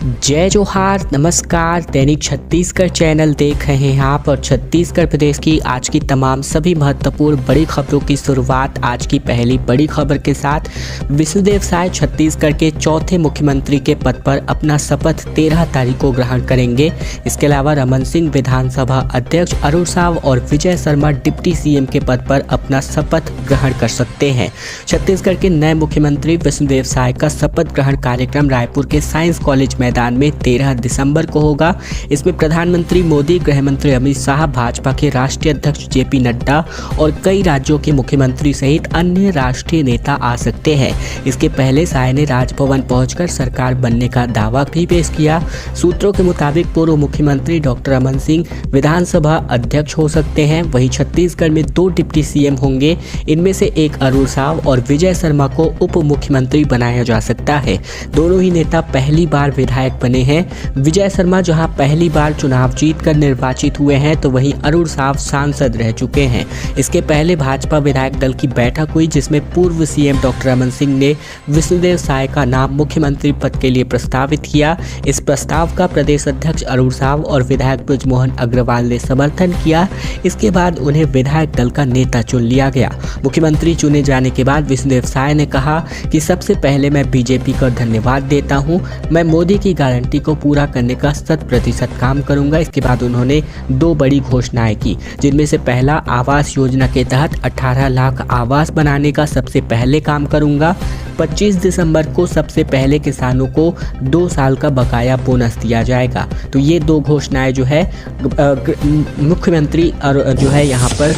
जय जोहार, नमस्कार। दैनिक छत्तीसगढ़ चैनल देख रहे हैं आप और छत्तीसगढ़ प्रदेश की आज की तमाम सभी महत्वपूर्ण बड़ी खबरों की शुरुआत आज की पहली बड़ी खबर के साथ। विष्णुदेव साय छत्तीसगढ़ के चौथे मुख्यमंत्री के पद पर अपना शपथ 13 तारीख को ग्रहण करेंगे। इसके अलावा रमन सिंह विधानसभा अध्यक्ष, अरुण साव और विजय शर्मा डिप्टी सीएम के पद पर अपना शपथ ग्रहण कर सकते हैं। छत्तीसगढ़ के नए मुख्यमंत्री विष्णुदेव साय का शपथ ग्रहण कार्यक्रम रायपुर के साइंस कॉलेज मैदान में 13 दिसंबर को होगा। इसमें प्रधानमंत्री मोदी, गृह मंत्री अमित शाह, भाजपा के राष्ट्रीय अध्यक्ष जेपी नड्डा और कई राज्यों के मुख्यमंत्री सहित अन्य राष्ट्रीय नेता आ सकते हैं। इसके पहले साय ने राजभवन पहुंचकर सरकार बनने का दावा भी पेश किया। सूत्रों के मुताबिक पूर्व मुख्यमंत्री डॉक्टर रमन सिंह विधानसभा अध्यक्ष हो सकते हैं। वहीं छत्तीसगढ़ में 2 डिप्टी सीएम होंगे। इनमें से एक अरुण साव और विजय शर्मा को उप मुख्यमंत्री बनाया जा सकता है। दोनों ही नेता पहली बार विधायक बने हैं। विजय शर्मा जहां पहली बार चुनाव जीतकर निर्वाचित हुए हैं, तो वहीं अरुण साव सांसद रह चुके हैं। इसके पहले भाजपा विधायक दल की बैठक हुई, जिसमें पूर्व सीएम डॉक्टर रमन सिंह ने विष्णुदेव साय का नाम मुख्यमंत्री पद के लिए प्रस्तावित किया। इस प्रस्ताव का प्रदेश अध्यक्ष अरुण साव और विधायक बृजमोहन अग्रवाल ने समर्थन किया। इसके बाद उन्हें विधायक दल का नेता चुन लिया गया। मुख्यमंत्री चुने जाने के बाद विष्णुदेव साय ने कहा कि सबसे पहले मैं बीजेपी को धन्यवाद देता हूं। मैं मोदी की गारंटी को पूरा करने का 100% काम करूंगा। इसके बाद उन्होंने 2 बड़ी घोषणाएं की, जिनमें से पहला, आवास योजना के तहत 18 लाख आवास बनाने का सबसे पहले काम करूंगा। 25 दिसंबर को सबसे पहले किसानों को 2 साल का बकाया बोनस दिया जाएगा। तो ये 2 घोषणाएं जो है मुख्यमंत्री और जो है यहाँ पर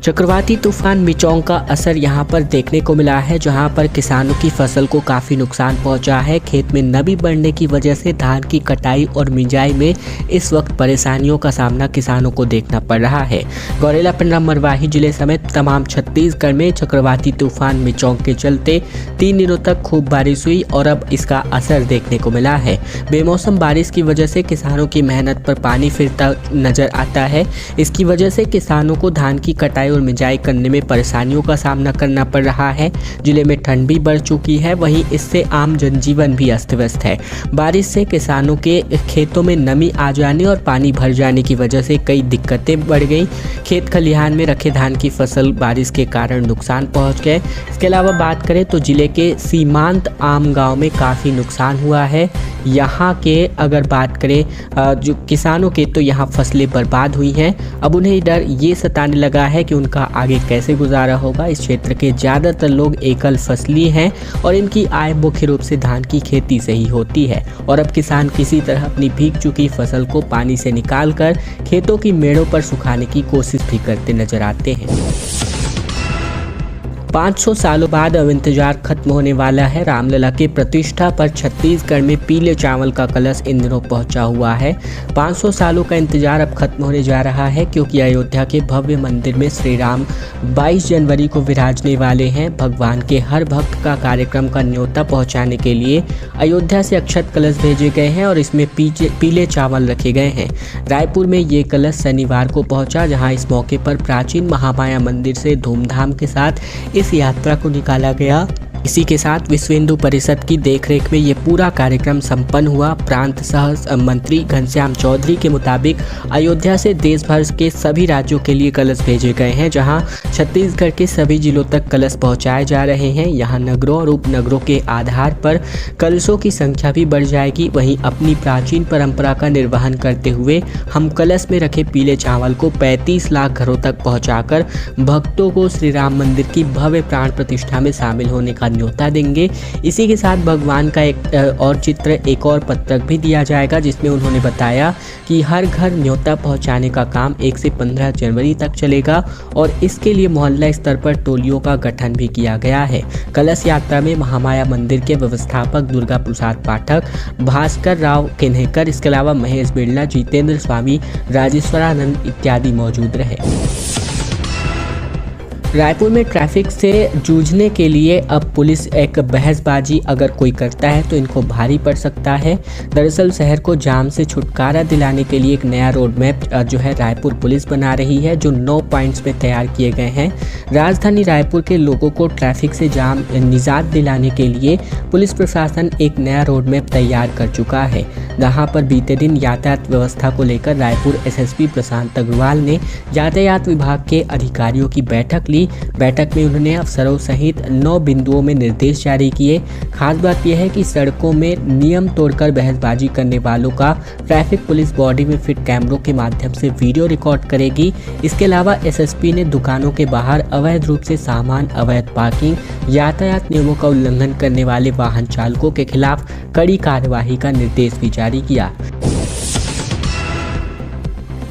चक्रवाती तूफान मिचोंग का असर यहाँ पर देखने को मिला है, जहाँ पर किसानों की फसल को काफ़ी नुकसान पहुँचा है। खेत में नमी बढ़ने की वजह से धान की कटाई और मिंजाई में इस वक्त परेशानियों का सामना किसानों को देखना पड़ रहा है। गौरेला, पिंडरा, मरवाही जिले समेत तमाम छत्तीसगढ़ में चक्रवाती तूफान मिचोंग के चलते 3 दिनों तक खूब बारिश हुई और अब इसका असर देखने को मिला है। बेमौसम बारिश की वजह से किसानों की मेहनत पर पानी फिरता नजर आता है। इसकी वजह से किसानों को धान की कटाई और मिंजाई करने में परेशानियों का सामना करना पड़ रहा है। जिले में ठंड भी बढ़ चुकी है, वहीं इससे आम जनजीवन भी अस्त व्यस्त है। बारिश से किसानों के खेतों में नमी आ जाने और पानी भर जाने की वजह से कई दिक्कतें बढ़ गई। खेत खलिहान में रखे धान की फसल बारिश के कारण नुकसान पहुंच गए। इसके अलावा बात करें तो जिले के सीमांत आम गाँव में काफ़ी नुकसान हुआ है। यहाँ के अगर बात करें जो किसानों के, तो यहाँ फसलें बर्बाद हुई हैं। अब उन्हें डर ये सताने लगा है कि उनका आगे कैसे गुजारा होगा। इस क्षेत्र के ज़्यादातर लोग एकल फसली हैं और इनकी आय मुख्य रूप से धान की खेती से ही होती है। और अब किसान किसी तरह अपनी भीग चुकी फसल को पानी से निकालकर खेतों की मेड़ों पर सुखाने की कोशिश भी करते नजर आते हैं। 500 सालों बाद अब इंतजार खत्म होने वाला है। रामलला की प्रतिष्ठा पर छत्तीसगढ़ में पीले चावल का कलश इन दिनों पहुंचा हुआ है। 500 सालों का इंतजार अब खत्म होने जा रहा है, क्योंकि अयोध्या के भव्य मंदिर में श्री राम 22 जनवरी को विराजने वाले हैं। भगवान के हर भक्त का कार्यक्रम का न्योता पहुँचाने के लिए अयोध्या से अक्षत कलश भेजे गए हैं और इसमें पीले चावल रखे गए हैं। रायपुर में ये कलश शनिवार को पहुँचा, जहाँ इस मौके पर प्राचीन महामाया मंदिर से धूमधाम के साथ इस यात्रा को निकाला गया। इसी के साथ विश्व हिंदू परिषद की देखरेख में ये पूरा कार्यक्रम संपन्न हुआ। प्रांत सह मंत्री घनश्याम चौधरी के मुताबिक अयोध्या से देश भर के सभी राज्यों के लिए कलश भेजे गए हैं, जहां छत्तीसगढ़ के सभी जिलों तक कलश पहुंचाए जा रहे हैं। यहां नगरों और उपनगरों के आधार पर कलशों की संख्या भी बढ़ जाएगी। वहीं अपनी प्राचीन परंपरा का निर्वहन करते हुए हम कलश में रखे पीले चावल को 35 लाख घरों तक पहुँचाकर भक्तों को श्री राम मंदिर की भव्य प्राण प्रतिष्ठा में शामिल होने का न्योता देंगे। इसी के साथ भगवान का एक और पत्रक भी दिया जाएगा, जिसमें उन्होंने बताया कि हर घर न्योता पहुंचाने का काम 1 से 15 जनवरी तक चलेगा और इसके लिए मोहल्ला स्तर पर टोलियों का गठन भी किया गया है। कलश यात्रा में महामाया मंदिर के व्यवस्थापक दुर्गा प्रसाद पाठक, भास्कर राव किन्हेकर, इसके अलावा महेश बिड़ला, जितेंद्र स्वामी, राजेश्वरानंद इत्यादि मौजूद रहे। रायपुर में ट्रैफिक से जूझने के लिए अब पुलिस एक बहसबाजी अगर कोई करता है तो इनको भारी पड़ सकता है। दरअसल शहर को जाम से छुटकारा दिलाने के लिए एक नया रोड मैप जो है रायपुर पुलिस बना रही है, जो 9 पॉइंट्स में तैयार किए गए हैं। राजधानी रायपुर के लोगों को ट्रैफिक से जाम निजात दिलाने के लिए पुलिस प्रशासन एक नया रोड मैप तैयार कर चुका है। जहां पर बीते दिन यातायात व्यवस्था को लेकर रायपुर एसएसपी प्रशांत अग्रवाल ने यातायात विभाग के अधिकारियों की बैठक ली। बैठक में उन्होंने अफसरों सहित 9 बिंदुओं में निर्देश जारी किए। खास बात यह है कि सड़कों में नियम तोड़कर बहसबाजी करने वालों का ट्रैफिक पुलिस बॉडी में फिट कैमरों के माध्यम से वीडियो रिकॉर्ड करेगी। इसके अलावा एसएसपी ने दुकानों के बाहर अवैध रूप से सामान, अवैध पार्किंग, यातायात नियमों का उल्लंघन करने वाले वाहन चालकों के खिलाफ कड़ी कार्यवाही का निर्देश भी जारी किया।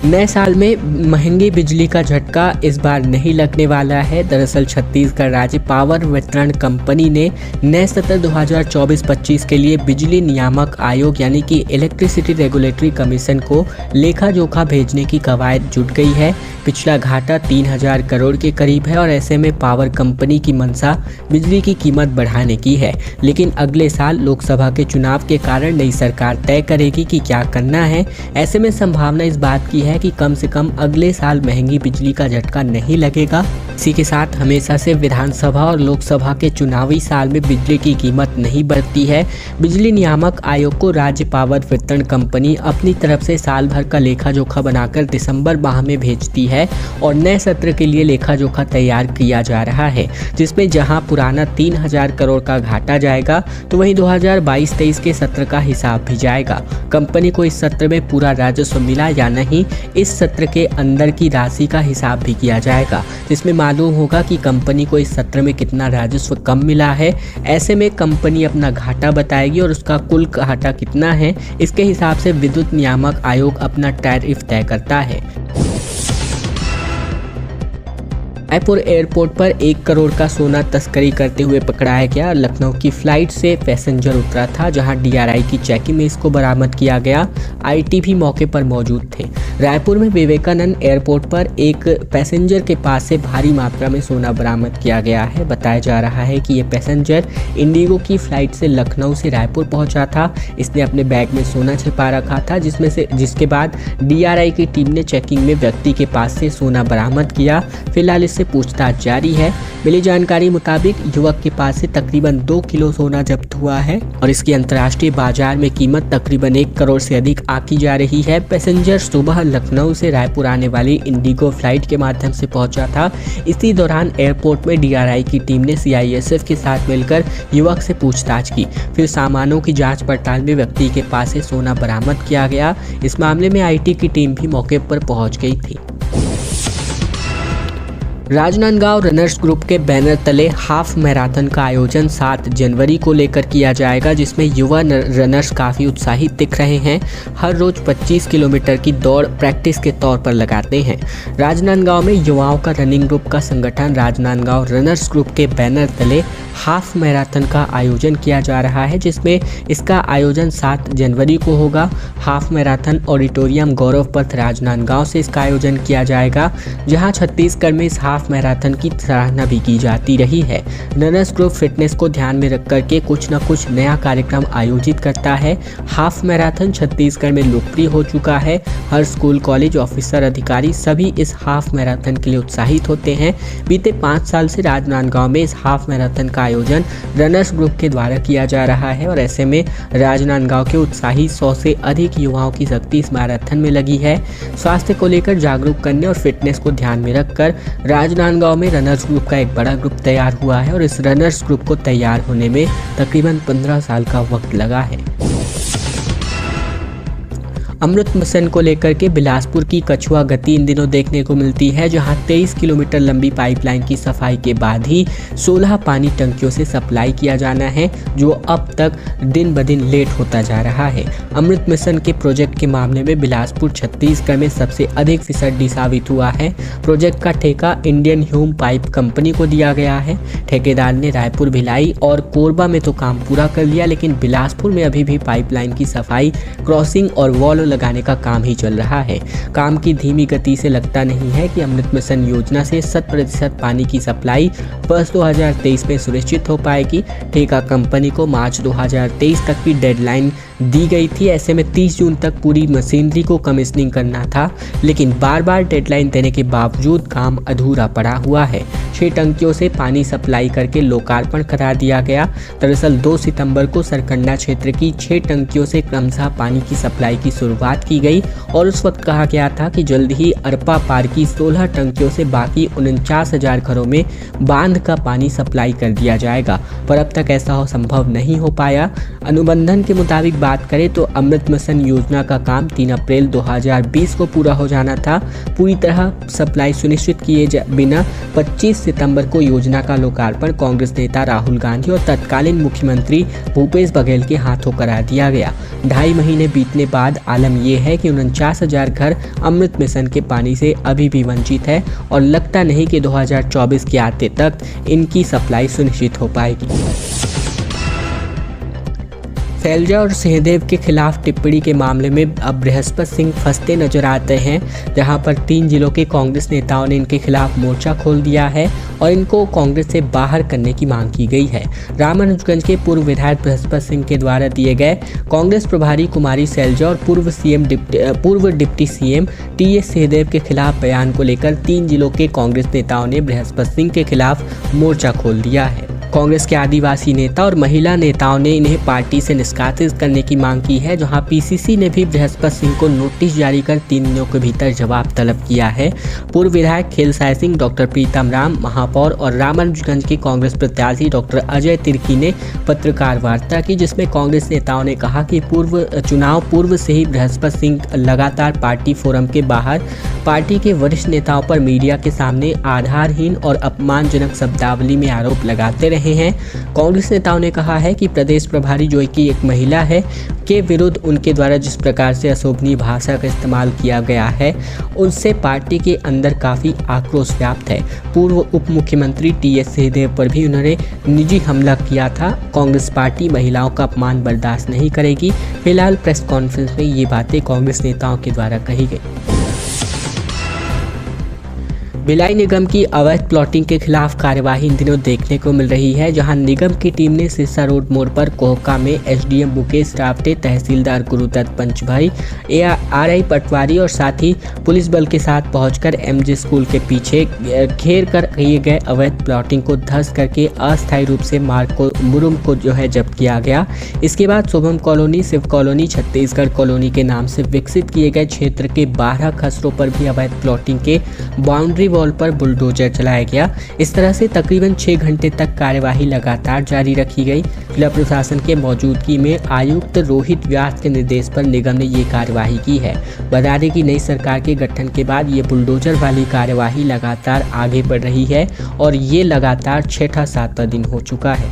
नए साल में महंगी बिजली का झटका इस बार नहीं लगने वाला है। दरअसल छत्तीसगढ़ राज्य पावर वितरण कंपनी ने नए सत्र 2024-25 के लिए बिजली नियामक आयोग यानी कि इलेक्ट्रिसिटी रेगुलेटरी कमीशन को लेखा जोखा भेजने की कवायद जुट गई है। पिछला घाटा 3000 करोड़ के करीब है और ऐसे में पावर कंपनी की मंशा बिजली की कीमत बढ़ाने की है। लेकिन अगले साल लोकसभा के चुनाव के कारण नई सरकार तय करेगी कि क्या करना है। ऐसे में संभावना इस बात की है कि कम से कम अगले साल महंगी बिजली का झटका नहीं लगेगा। इसी के साथ हमेशा से विधानसभा और लोकसभा के चुनावी साल में बिजली की कीमत नहीं बढ़ती है। बिजली नियामक आयोग को राज्य पावर वितरण कंपनी अपनी तरफ से साल भर का लेखा जोखा बनाकर दिसंबर माह में भेजती है और नए सत्र के लिए लेखा जोखा तैयार किया जा रहा है, जिसमें जहां पुराना 3000 करोड़ का घाटा जाएगा तो वहीं 2022-23 के सत्र का हिसाब भी जाएगा। कंपनी को इस सत्र में पूरा राजस्व मिला या नहीं, इस सत्र के अंदर की राशि का हिसाब भी किया जाएगा, जिसमें मालूम होगा कि कंपनी को इस सत्र में कितना राजस्व कम मिला है। ऐसे में कंपनी अपना घाटा बताएगी और उसका कुल घाटा कितना है, इसके हिसाब से विद्युत नियामक आयोग अपना टैरिफ तय करता है। रायपुर एयरपोर्ट पर 1 करोड़ का सोना तस्करी करते हुए पकड़ाया गया। लखनऊ की फ्लाइट से पैसेंजर उतरा था, जहां डीआरआई की चेकिंग में इसको बरामद किया गया। आईटी भी मौके पर मौजूद थे। रायपुर में विवेकानंद एयरपोर्ट पर एक पैसेंजर के पास से भारी मात्रा में सोना बरामद किया गया है। बताया जा रहा है कि ये पैसेंजर इंडिगो की फ्लाइट से लखनऊ से रायपुर पहुंचा था। इसने अपने बैग में सोना छिपा रखा था, जिसके बाद डीआरआई की टीम ने चेकिंग में व्यक्ति के पास से सोना बरामद किया। फिलहाल इससे पूछताछ जारी है। मिली जानकारी मुताबिक युवक के पास से तकरीबन 2 किलो सोना जब्त हुआ है और इसकी अंतर्राष्ट्रीय बाजार में कीमत तकरीबन 1 करोड़ से अधिक आकी जा रही है। पैसेंजर सुबह लखनऊ से रायपुर आने वाली इंडिगो फ्लाइट के माध्यम से पहुंचा था। इसी दौरान एयरपोर्ट में डीआरआई की टीम ने सीआईएसएफ के साथ मिलकर युवक से पूछताछ की। फिर सामानों की जाँच पड़ताल में व्यक्ति के पास से सोना बरामद किया गया। इस मामले में आईटी की टीम भी मौके पर पहुंच गई थी। राजनांदगांव रनर्स ग्रुप के बैनर तले हाफ मैराथन का आयोजन 7 जनवरी को लेकर किया जाएगा, जिसमें युवा रनर्स काफ़ी उत्साहित दिख रहे हैं। हर रोज 25 किलोमीटर की दौड़ प्रैक्टिस के तौर पर लगाते हैं। राजनांदगांव में युवाओं का रनिंग ग्रुप का संगठन राजनांदगांव रनर्स ग्रुप के बैनर तले हाफ मैराथन का आयोजन किया जा रहा है, जिसमें इसका आयोजन 7 जनवरी को होगा। हाफ मैराथन ऑडिटोरियम गौरव पथ राजनांदगांव से इसका आयोजन किया जाएगा, जहां छत्तीसगढ़ में इस हाफ मैराथन की सराहना भी की जाती रही है। रनर्स ग्रुप फिटनेस को ध्यान में रख करके कुछ न कुछ नया कार्यक्रम आयोजित करता है। हाफ मैराथन छत्तीसगढ़ में लोकप्रिय हो चुका है। हर स्कूल, कॉलेज, ऑफिसर, अधिकारी सभी इस हाफ मैराथन के लिए उत्साहित होते हैं। बीते 5 साल से राजनांदगांव में इस हाफ मैराथन का आयोजन रनर्स ग्रुप के द्वारा किया जा रहा है और ऐसे में राजनांदगांव के उत्साही 100 से अधिक युवाओं की शक्ति इस मैराथन में लगी है। स्वास्थ्य को लेकर जागरूक करने और फिटनेस को ध्यान में रखकर राजनांदगांव में रनर्स ग्रुप का एक बड़ा ग्रुप तैयार हुआ है और इस रनर्स ग्रुप को तैयार होने में तकरीबन 15 साल का वक्त लगा है। अमृत मिशन को लेकर के बिलासपुर की कछुआ गति इन दिनों देखने को मिलती है, जहां 23 किलोमीटर लंबी पाइपलाइन की सफाई के बाद ही 16 पानी टंकियों से सप्लाई किया जाना है, जो अब तक दिन ब दिन लेट होता जा रहा है। अमृत मिशन के प्रोजेक्ट के मामले में बिलासपुर छत्तीसगढ़ में सबसे अधिक फिसड्डी साबित हुआ है। प्रोजेक्ट का ठेका इंडियन ह्यूम पाइप कंपनी को दिया गया है। ठेकेदार ने रायपुर, भिलाई और कोरबा में तो काम पूरा कर लिया, लेकिन बिलासपुर में अभी भी पाइपलाइन की सफाई, क्रॉसिंग और वॉल लगाने का काम ही चल रहा है। काम की धीमी गति से लगता नहीं है कि अमृत मिशन योजना से 100% पानी की सप्लाई वर्ष 2023 में सुनिश्चित हो पाएगी। ठेका कंपनी को मार्च 2023 तक की डेडलाइन दी गई थी। ऐसे में 30 जून तक पूरी मशीनरी को कमीशनिंग करना था, लेकिन बार बार डेडलाइन देने के बावजूद काम अधूरा पड़ा हुआ है। 6 टंकियों से पानी सप्लाई करके लोकार्पण करा दिया गया। दरअसल 2 सितंबर को सरकंडा क्षेत्र की 6 टंकियों से क्रमशः पानी की सप्लाई की शुरुआत की गई और उस वक्त कहा गया था कि जल्द ही अरपा पार की 16 टंकियों से बाकी 49,000 घरों में बांध का पानी सप्लाई कर दिया जाएगा, पर अब तक ऐसा संभव नहीं हो पाया। अनुबंधन के मुताबिक बात करें तो अमृत मिशन योजना का काम 3 अप्रैल 2020 को पूरा हो जाना था। पूरी तरह सप्लाई सुनिश्चित किए बिना 25 सितंबर को योजना का लोकार्पण कांग्रेस नेता राहुल गांधी और तत्कालीन मुख्यमंत्री भूपेश बघेल के हाथों करा दिया गया। 2.5 महीने बीतने बाद आलम यह है कि 49,000 घर अमृत मिशन के पानी से अभी भी वंचित है और लगता नहीं कि 2024 के आते तक इनकी सप्लाई सुनिश्चित हो पाएगी। शैलजा और सिंहदेव के खिलाफ टिप्पणी के मामले में अब बृहस्पति सिंह फंसते नजर आते हैं, जहां पर 3 जिलों के कांग्रेस नेताओं ने इनके खिलाफ मोर्चा खोल दिया है और इनको कांग्रेस से बाहर करने की मांग की गई है। रामानुजगंज के पूर्व विधायक बृहस्पति सिंह के द्वारा दिए गए कांग्रेस प्रभारी कुमारी शैलजा और पूर्व डिप्टी सीएम टीएस सिंहदेव के खिलाफ बयान को लेकर 3 जिलों के कांग्रेस नेताओं ने बृहस्पति सिंह के खिलाफ मोर्चा खोल दिया है। कांग्रेस के आदिवासी नेता और महिला नेताओं ने इन्हें पार्टी से निष्कासित करने की मांग की है, जहां पीसीसी ने भी बृहस्पति सिंह को नोटिस जारी कर 3 दिनों के भीतर जवाब तलब किया है। पूर्व विधायक खेलसाय सिंह, डॉक्टर प्रीतम राम महापौर और रामानुजगंज के कांग्रेस प्रत्याशी डॉक्टर अजय तिर्की ने पत्रकार वार्ता की, जिसमें कांग्रेस नेताओं ने कहा कि चुनाव पूर्व से ही बृहस्पति सिंह लगातार पार्टी फोरम के बाहर पार्टी के वरिष्ठ नेताओं पर मीडिया के सामने आधारहीन और अपमानजनक शब्दावली में आरोप लगाते रहे हैं। कांग्रेस नेताओं ने कहा है कि प्रदेश प्रभारी जो कि एक महिला है के विरुद्ध उनके द्वारा जिस प्रकार से अशोभनीय भाषा का इस्तेमाल किया गया है, उनसे पार्टी के अंदर काफ़ी आक्रोश व्याप्त है। पूर्व उप मुख्यमंत्री टीएस सिंहदेव पर भी उन्होंने निजी हमला किया था। कांग्रेस पार्टी महिलाओं का अपमान बर्दाश्त नहीं करेगी। फिलहाल प्रेस कॉन्फ्रेंस में ये बातें कांग्रेस नेताओं के द्वारा कही गई। भिलाई निगम की अवैध प्लॉटिंग के खिलाफ कार्यवाही इन दिनों देखने को मिल रही है, जहां निगम की टीम ने सिरसा रोड मोड़ पर कोहका में एसडीएम मुकेश रावटे, तहसीलदार गुरुदत्त पंचभाई, आरआई पटवारी और साथ ही पुलिस बल के साथ पहुंचकर एमजे स्कूल के पीछे घेर कर किए गए अवैध प्लॉटिंग को ध्वस्त करके अस्थायी रूप से मुरुम को जब्त किया गया। इसके बाद Shubham colony, Shiv colony, Chhattisgarh colony के नाम से विकसित किए गए क्षेत्र के 12 खसरों पर भी अवैध प्लॉटिंग के बाउंड्री वॉल पर बुलडोजर चलाया गया। इस तरह से तकरीबन 6 घंटे तक कार्यवाही लगातार जारी रखी गई। जिला प्रशासन के मौजूदगी में आयुक्त रोहित व्यास के निर्देश पर निगम ने ये कार्यवाही की है। बता दें कि नई सरकार के गठन के बाद ये बुलडोजर वाली कार्यवाही लगातार आगे बढ़ रही है और ये लगातार 6वां दिन हो चुका है।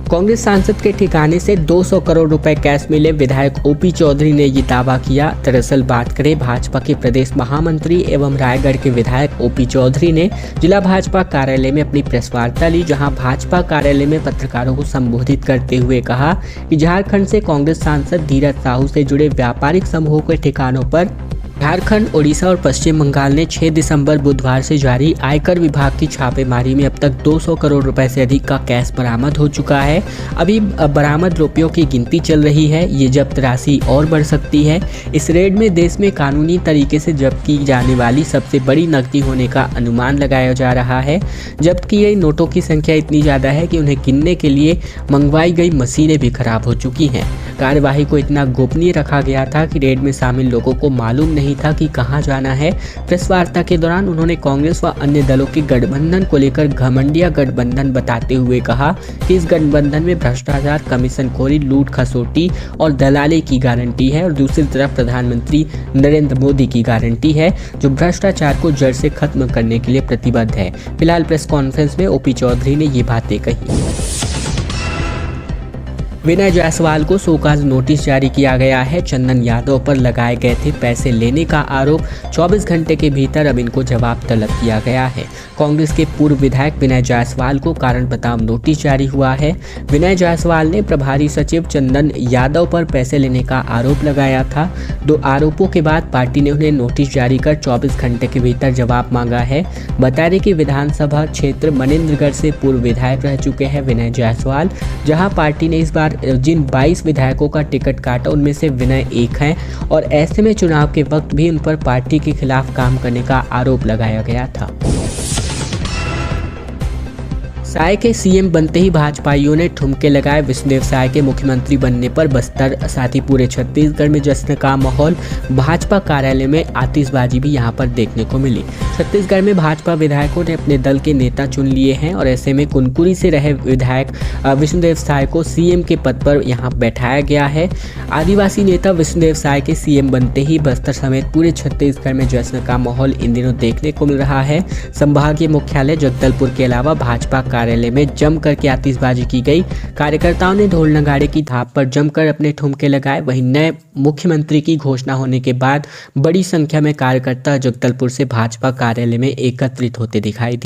कांग्रेस सांसद के ठिकाने से 200 करोड़ रुपए कैश मिले, विधायक ओपी चौधरी ने ये दावा किया। दरअसल बात करें भाजपा के प्रदेश महामंत्री एवं रायगढ़ के विधायक ओपी चौधरी ने जिला भाजपा कार्यालय में अपनी प्रेस वार्ता ली, जहां भाजपा कार्यालय में पत्रकारों को संबोधित करते हुए कहा कि झारखंड से कांग्रेस सांसद धीरज साहू से जुड़े व्यापारिक समूहों के ठिकानों पर झारखंड, ओडिशा और पश्चिम बंगाल ने 6 दिसंबर बुधवार से जारी आयकर विभाग की छापेमारी में अब तक 200 करोड़ रुपए से अधिक का कैश बरामद हो चुका है। अभी बरामद रुपयों की गिनती चल रही है। ये जब्त राशि और बढ़ सकती है। इस रेड में देश में कानूनी तरीके से जब्त की जाने वाली सबसे बड़ी नकदी होने का अनुमान लगाया जा रहा है। जब्त की गई नोटों की संख्या इतनी ज़्यादा है कि उन्हें गिनने के लिए मंगवाई गई मशीनें भी खराब हो चुकी हैं। कार्यवाही को इतना गोपनीय रखा गया था कि रेड में शामिल लोगों को मालूम नहीं था कि कहां जाना है। प्रेस वार्ता के दौरान उन्होंने कांग्रेस व अन्य दलों के गठबंधन को लेकर घमंडिया गठबंधन बताते हुए कहा कि इस गठबंधन में भ्रष्टाचार, कमीशनखोरी, लूट खसोटी और दलाली की गारंटी है और दूसरी तरफ प्रधानमंत्री नरेंद्र मोदी की गारंटी है, जो भ्रष्टाचार को जड़ से खत्म करने के लिए प्रतिबद्ध है। फिलहाल प्रेस कॉन्फ्रेंस में ओपी चौधरी ने ये बातें कही। विनय जायसवाल को शोकॉज नोटिस जारी किया गया है। चंदन यादव पर लगाए गए थे पैसे लेने का आरोप, 24 घंटे के भीतर अब इनको जवाब तलब किया गया है। कांग्रेस के पूर्व विधायक विनय जायसवाल को कारण बताओ नोटिस जारी हुआ है। विनय जायसवाल ने प्रभारी सचिव चंदन यादव पर पैसे लेने का आरोप लगाया था। 2 आरोपों के बाद पार्टी ने उन्हें नोटिस जारी कर 24 घंटे के भीतर जवाब मांगा है। बता दें कि विधानसभा क्षेत्र मनेंद्रगढ़ से पूर्व विधायक रह चुके हैं विनय जायसवाल, जहां पार्टी ने इस बार जिन 22 विधायकों का टिकट काटा उनमें से विनय एक हैं और ऐसे में चुनाव के वक्त भी उन पर पार्टी के खिलाफ काम करने का आरोप लगाया गया था। साय के सीएम बनते ही भाजपाइयों ने ठुमके लगाए। विष्णुदेव साय के मुख्यमंत्री बनने पर बस्तर साथ ही पूरे छत्तीसगढ़ में जश्न का माहौल। भाजपा कार्यालय में आतिशबाजी भी यहां पर देखने को मिली। छत्तीसगढ़ में भाजपा विधायकों ने अपने दल के नेता चुन लिए हैं और ऐसे में कुनकुरी से रहे विधायक विष्णुदेव साय को सीएम के पद पर यहां बैठाया गया है। आदिवासी नेता विष्णुदेव साय के सीएम बनते ही बस्तर समेत पूरे छत्तीसगढ़ में जश्न का माहौल इन दिनों देखने को मिल रहा है। संभागीय मुख्यालय जगदलपुर के अलावा भाजपा कार्यालय में जमकर के आतिशबाजी की गई। कार्यकर्ताओं ने ढोल नगाड़े की थाप पर जमकर अपने ठुमके लगाए। वहीं नए मुख्यमंत्री की घोषणा होने के बाद बड़ी संख्या में कार्यकर्ता जगदलपुर से भाजपा कार्यालय में एकत्रित होते दिखाई दिए।